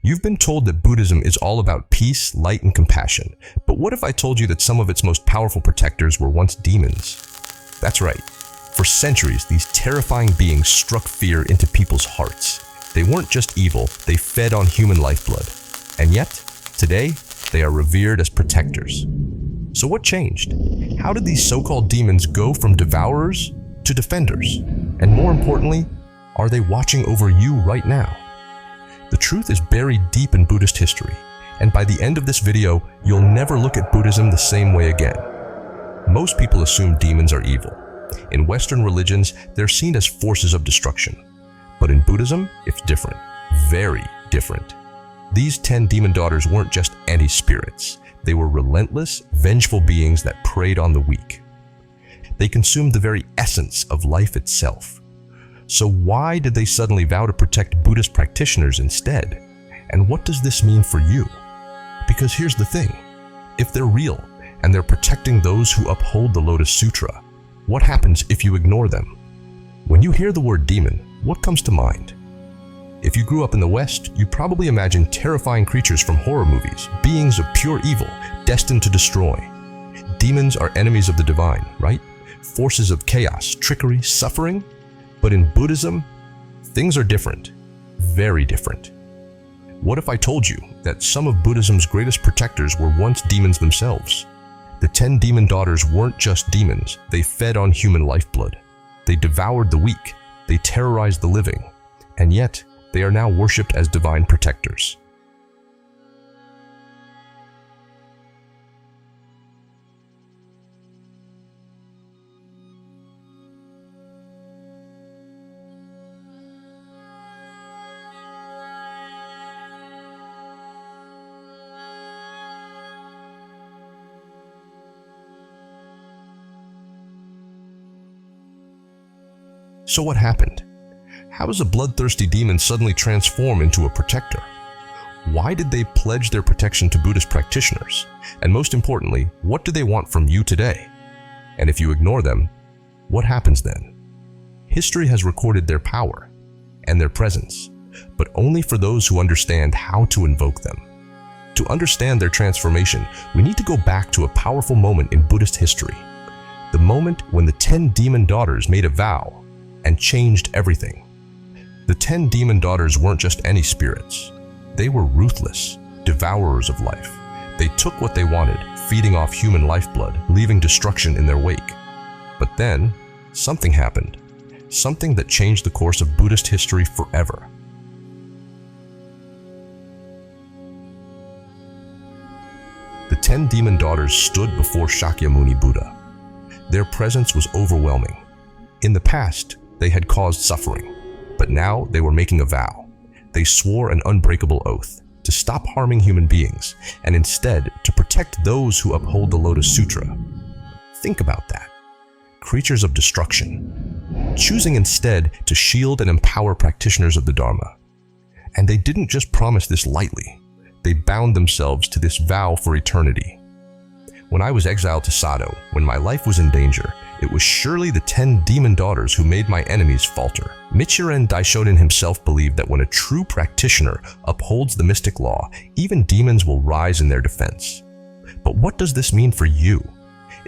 You've been told that Buddhism is all about peace, light, and compassion. But what if I told you that some of its most powerful protectors were once demons? That's right. For centuries, these terrifying beings struck fear into people's hearts. They weren't just evil, they fed on human lifeblood. And yet, today, they are revered as protectors. So what changed? How did these so-called demons go from devourers to defenders? And more importantly, are they watching over you right now? The truth is buried deep in Buddhist history, and by the end of this video, you'll never look at Buddhism the same way again. Most people assume demons are evil. In Western religions, they're seen as forces of destruction. But in Buddhism, it's different. Very different. These 10 demon daughters weren't just anti-spirits. They were relentless, vengeful beings that preyed on the weak. They consumed the very essence of life itself. So why did they suddenly vow to protect Buddhist practitioners instead? And what does this mean for you? Because here's the thing. If they're real, and they're protecting those who uphold the Lotus Sutra, what happens if you ignore them? When you hear the word demon, what comes to mind? If you grew up in the West, you probably imagine terrifying creatures from horror movies, beings of pure evil, destined to destroy. Demons are enemies of the divine, right? Forces of chaos, trickery, suffering. But in Buddhism, things are different, very different. What if I told you that some of Buddhism's greatest protectors were once demons themselves? The 10 demon daughters weren't just demons, they fed on human lifeblood. They devoured the weak, they terrorized the living, and yet they are now worshipped as divine protectors. So what happened? How does a bloodthirsty demon suddenly transform into a protector? Why did they pledge their protection to Buddhist practitioners? And most importantly, what do they want from you today? And if you ignore them, what happens then? History has recorded their power and their presence, but only for those who understand how to invoke them. To understand their transformation, we need to go back to a powerful moment in Buddhist history. The moment when the 10 demon daughters made a vow and changed everything. The 10 demon daughters weren't just any spirits. They were ruthless, devourers of life. They took what they wanted, feeding off human lifeblood, leaving destruction in their wake. But then, something happened. Something that changed the course of Buddhist history forever. The 10 demon daughters stood before Shakyamuni Buddha. Their presence was overwhelming. In the past, they had caused suffering, but now they were making a vow. They swore an unbreakable oath to stop harming human beings and instead to protect those who uphold the Lotus Sutra. Think about that. Creatures of destruction, choosing instead to shield and empower practitioners of the Dharma. And they didn't just promise this lightly. They bound themselves to this vow for eternity. When I was exiled to Sado, when my life was in danger, it was surely the 10 demon daughters who made my enemies falter. Nichiren Daishonin himself believed that when a true practitioner upholds the mystic law, even demons will rise in their defense. But what does this mean for you?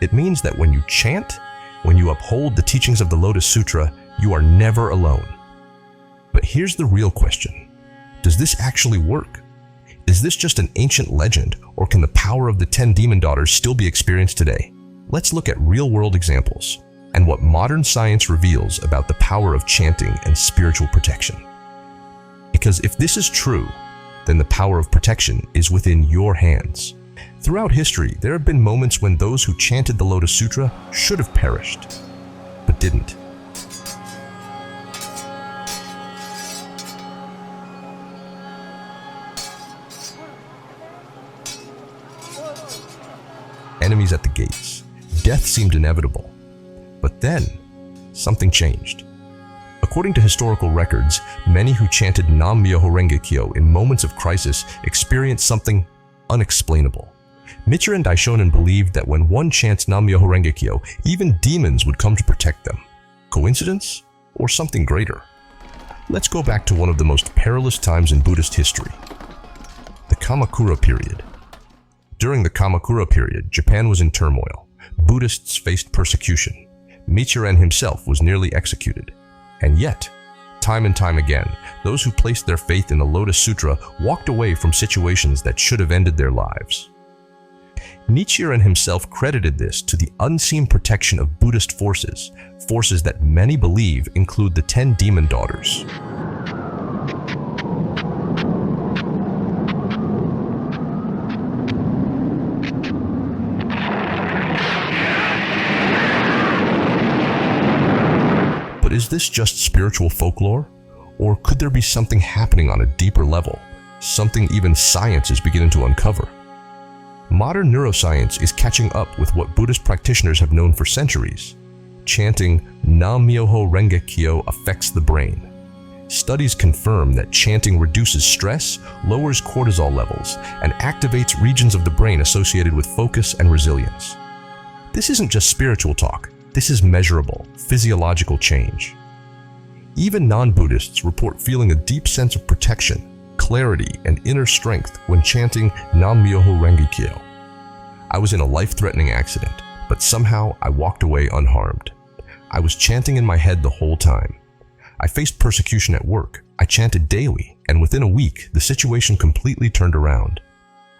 It means that when you chant, when you uphold the teachings of the Lotus Sutra, you are never alone. But here's the real question. Does this actually work? Is this just an ancient legend, or can the power of the 10 demon daughters still be experienced today? Let's look at real-world examples and what modern science reveals about the power of chanting and spiritual protection. Because if this is true, then the power of protection is within your hands. Throughout history, there have been moments when those who chanted the Lotus Sutra should have perished, but didn't. Enemies at the gates. Death seemed inevitable. But then, something changed. According to historical records, many who chanted Nam-myoho Renge-kyo in moments of crisis experienced something unexplainable. Nichiren Daishonin believed that when one chants Nam-myoho Renge-kyo, even demons would come to protect them. Coincidence? Or something greater? Let's go back to one of the most perilous times in Buddhist history. Kamakura period. During the Kamakura period, Japan was in turmoil. Buddhists faced persecution. Nichiren himself was nearly executed. And yet, time and time again, those who placed their faith in the Lotus Sutra walked away from situations that should have ended their lives. Nichiren himself credited this to the unseen protection of Buddhist forces, forces that many believe include the 10 demon daughters. But is this just spiritual folklore? Or could there be something happening on a deeper level, something even science is beginning to uncover? Modern neuroscience is catching up with what Buddhist practitioners have known for centuries. Chanting Nam-myoho Renge-kyo affects the brain. Studies confirm that chanting reduces stress, lowers cortisol levels, and activates regions of the brain associated with focus and resilience. This isn't just spiritual talk. This is measurable, physiological change. Even non-Buddhists report feeling a deep sense of protection, clarity, and inner strength when chanting Nam-myoho Renge-kyo. I was in a life-threatening accident, but somehow I walked away unharmed. I was chanting in my head the whole time. I faced persecution at work. I chanted daily, and within a week, the situation completely turned around.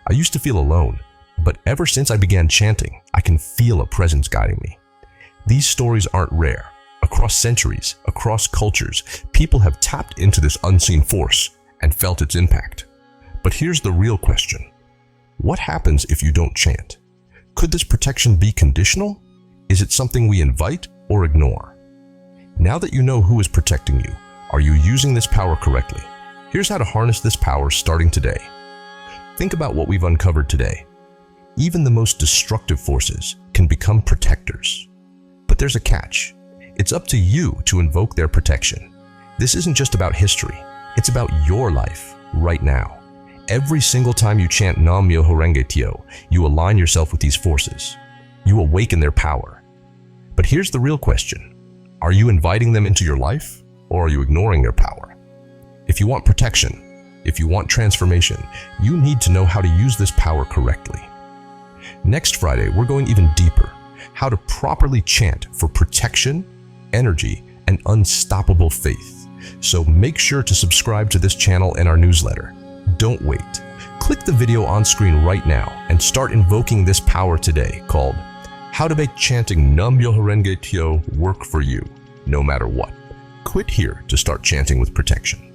I used to feel alone, but ever since I began chanting, I can feel a presence guiding me. These stories aren't rare. Across centuries, across cultures, people have tapped into this unseen force and felt its impact. But here's the real question. What happens if you don't chant? Could this protection be conditional? Is it something we invite or ignore? Now that you know who is protecting you, are you using this power correctly? Here's how to harness this power starting today. Think about what we've uncovered today. Even the most destructive forces can become protectors. But there's a catch. It's up to you to invoke their protection. This isn't just about history. It's about your life, right now. Every single time you chant Nam-myoho Renge-kyo, you align yourself with these forces. You awaken their power. But here's the real question. Are you inviting them into your life, or are you ignoring their power? If you want protection, if you want transformation, you need to know how to use this power correctly. Next Friday, we're going even deeper. How to properly chant for protection, energy, and unstoppable faith. So make sure to subscribe to this channel and our newsletter. Don't wait. Click the video on screen right now and start invoking this power today, called How to Make Chanting Nam-myoho Renge-kyo Work for You, No Matter What. Quit here to start chanting with protection.